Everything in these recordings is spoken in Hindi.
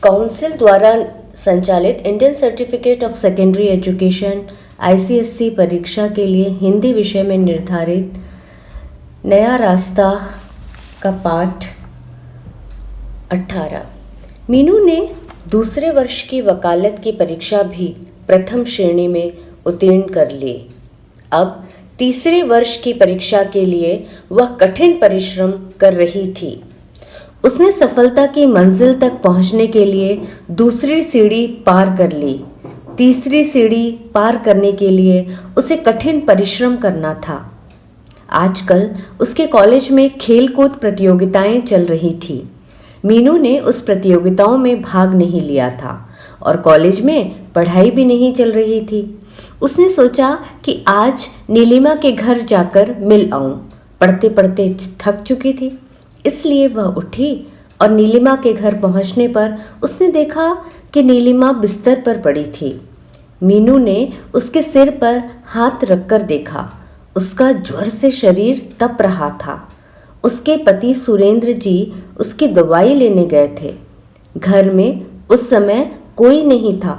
काउंसिल द्वारा संचालित Indian certificate of secondary education ICSE परीक्षा के लिए हिंदी विषय में निर्धारित नया रास्ता का पाठ 18। मीनू ने दूसरे वर्ष की वकालत की परीक्षा भी प्रथम श्रेणी में उत्तीर्ण कर ली। अब तीसरे वर्ष की परीक्षा के लिए वह कठिन परिश्रम कर रही थी। उसने सफलता की मंजिल तक पहुंचने के लिए दूसरी सीढ़ी पार कर ली। तीसरी सीढ़ी पार करने के लिए उसे कठिन परिश्रम करना था। आजकल उसके कॉलेज में खेलकूद प्रतियोगिताएं चल रही थी। मीनू ने उस प्रतियोगिताओं में भाग नहीं लिया था और कॉलेज में पढ़ाई भी नहीं चल रही थी। उसने सोचा कि आज नीलिमा के घर जाकर मिल आऊं। पढ़ते पढ़ते थक चुकी थी, इसलिए वह उठी और नीलिमा के घर पहुंचने पर उसने देखा कि नीलिमा बिस्तर पर पड़ी थी। मीनू ने उसके सिर पर हाथ रखकर देखा। उसका ज्वर से शरीर तप रहा था। उसके पति सुरेंद्र जी उसकी दवाई लेने गए थे। घर में उस समय कोई नहीं था।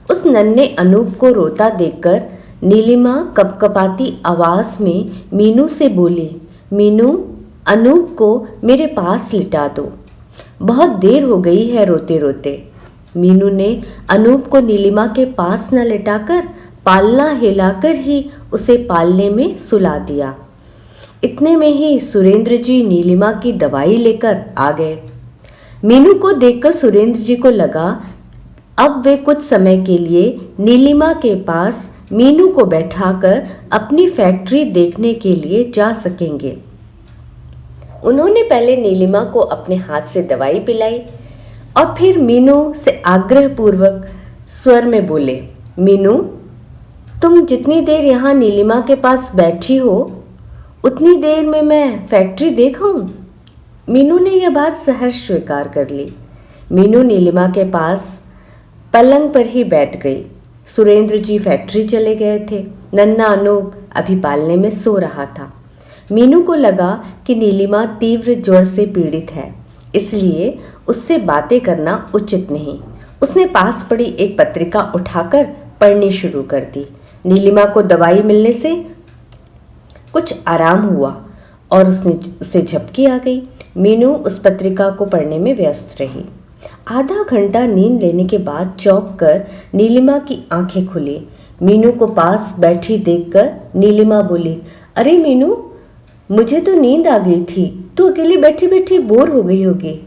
उस नन्हे अनूप को रोता देखकर नीलिमा कपकपाती आवाज में मीनू से बोली, मीनू, अनूप को मेरे पास लिटा दो। बहुत देर हो गई है रोते रोते। मीनू ने अनूप को नीलिमा के पास न लिटाकर पालना हिलाकर ही उसे पालने में सुला दिया। इतने में ही सुरेंद्र जी नीलिमा की दवाई लेकर आ गए। मीनू को देखकर सुरेंद्र जी को लगा अब वे कुछ समय के लिए नीलिमा के पास मीनू को बैठाकर अपनी फैक्ट्री देखने के लिए जा सकेंगे। उन्होंने पहले नीलिमा को अपने हाथ से दवाई पिलाई और फिर मीनू से आग्रहपूर्वक स्वर में बोले, मीनू, तुम जितनी देर यहाँ नीलिमा के पास बैठी हो उतनी देर में मैं फैक्ट्री देखाऊं। मीनू ने यह बात सहर्ष स्वीकार कर ली। मीनू नीलिमा के पास पलंग पर ही बैठ गई। सुरेंद्र जी फैक्ट्री चले गए थे। नन्हा अनूप अभी पालने में सो रहा था। मीनू को लगा कि नीलिमा तीव्र ज्वर से पीड़ित है, इसलिए उससे बातें करना उचित नहीं। उसने पास पड़ी एक पत्रिका उठाकर पढ़नी शुरू कर दी। नीलिमा को दवाई मिलने से कुछ आराम हुआ और उसे झपकी आ गई। मीनू उस पत्रिका को पढ़ने में व्यस्त रही। आधा घंटा नींद लेने के बाद चौंक कर नीलिमा की आंखें खुली। मीनू को पास बैठी देखकर नीलिमा बोली, अरे मीनू, मुझे तो नींद आ गई थी, तू अकेली बैठी बैठी बोर हो गई होगी।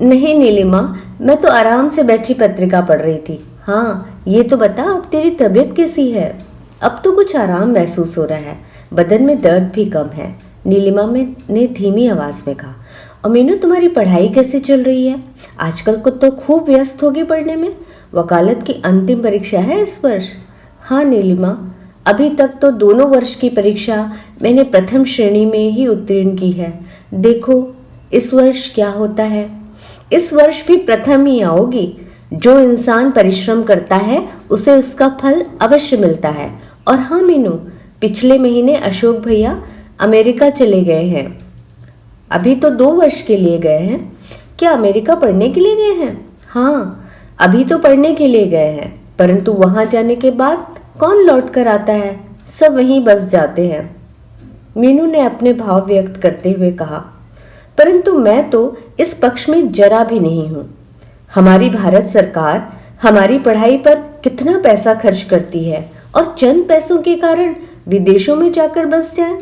नहीं नीलिमा, मैं तो आराम से बैठी पत्रिका पढ़ रही थी। हाँ, ये तो बता अब तेरी तबीयत कैसी है? अब तो कुछ आराम महसूस हो रहा है, बदन में दर्द भी कम है, नीलिमा ने धीमी आवाज में कहा। और मीनू, तुम्हारी पढ़ाई कैसे चल रही है? आजकल को तो खूब व्यस्त होगी पढ़ने में। वकालत की अंतिम परीक्षा है इस वर्ष। हाँ नीलिमा, अभी तक तो दोनों वर्ष की परीक्षा मैंने प्रथम श्रेणी में ही उत्तीर्ण की है। देखो इस वर्ष क्या होता है। इस वर्ष भी प्रथम ही आओगी। जो इंसान परिश्रम करता है उसे उसका फल अवश्य मिलता है। और हाँ मीनू, पिछले महीने अशोक भैया अमेरिका चले गए हैं। अभी तो 2 वर्ष के लिए गए हैं। क्या अमेरिका पढ़ने के लिए गए हैं? हाँ, अभी तो पढ़ने के लिए गए हैं, परंतु वहाँ जाने के बाद कौन लौट कर आता है? सब वहीं बस जाते हैं। मीनू ने अपने भाव व्यक्त करते हुए कहा, परंतु मैं तो इस पक्ष में जरा भी नहीं हूँ। हमारी भारत सरकार हमारी पढ़ाई पर कितना पैसा खर्च करती है और चंद पैसों के कारण विदेशों में जाकर बस जाए।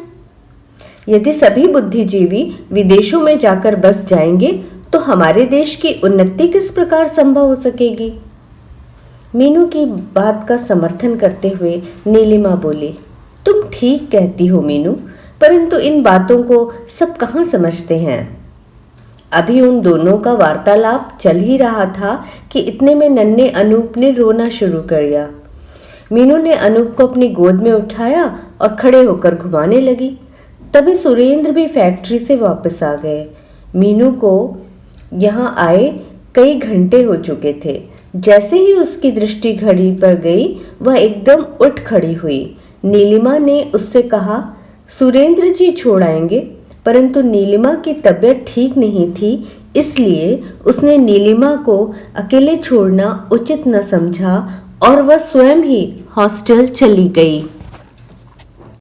यदि सभी बुद्धिजीवी विदेशों में जाकर बस जाएंगे तो हमारे देश की उन्नति किस प्रकार संभव हो सकेगी? मीनू की बात का समर्थन करते हुए नीलिमा बोली, तुम ठीक कहती हो मीनू, परंतु इन बातों को सब कहाँ समझते हैं। अभी उन दोनों का वार्तालाप चल ही रहा था कि इतने में नन्हे अनूप ने रोना शुरू कर दिया। मीनू ने अनूप को अपनी गोद में उठाया और खड़े होकर घुमाने लगी। तभी सुरेंद्र भी फैक्ट्री से वापस आ गए। मीनू को यहाँ आए कई घंटे हो चुके थे। जैसे ही उसकी दृष्टि घड़ी पर गई, वह एकदम उठ खड़ी हुई। नीलिमा ने उससे कहा, सुरेंद्र जी छोड़ आएंगे, परंतु नीलिमा की तबीयत ठीक नहीं थी, इसलिए उसने नीलिमा को अकेले छोड़ना उचित न समझा और वह स्वयं ही हॉस्टल चली गई।